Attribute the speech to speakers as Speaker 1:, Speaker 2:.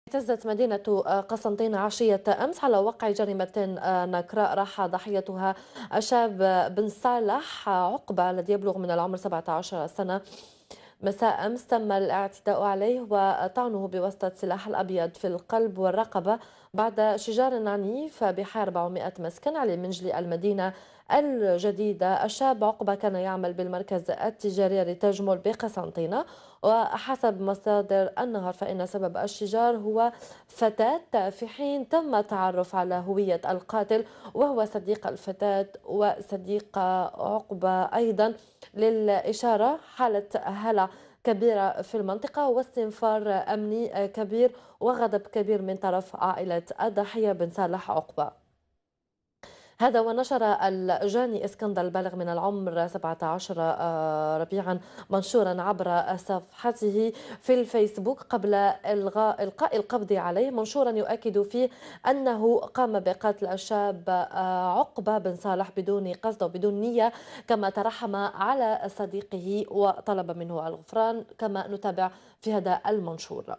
Speaker 1: اهتزت مدينة قسنطينة عشية أمس على وقع جريمة نكراء راح ضحيتها الشاب بن صالح عقبة الذي يبلغ من العمر 17 سنة. مساء أمس تم الاعتداء عليه وطعنه بواسطة سلاح الأبيض في القلب والرقبة بعد شجار عنيف بحي 400 مسكن على منجلي المدينة الجديدة. الشاب عقبة كان يعمل بالمركز التجاري ريتاج مول بقسنطينة، وحسب مصادر النهار فإن سبب الشجار هو فتاة، في حين تم التعرف على هوية القاتل وهو صديق الفتاة وصديق عقبة أيضا. للإشارة حالة هلع كبيرة في المنطقة واستنفار أمني كبير وغضب كبير من طرف عائلة الضحية بن صالح عقبة. هذا ونشر الجاني اسكندر البالغ من العمر 17 ربيعا منشورا عبر صفحته في الفيسبوك قبل إلقاء القبض عليه، منشورا يؤكد فيه أنه قام بقتل الشاب عقبة بن صالح بدون قصد وبدون نية، كما ترحم على صديقه وطلب منه الغفران كما نتابع في هذا المنشور.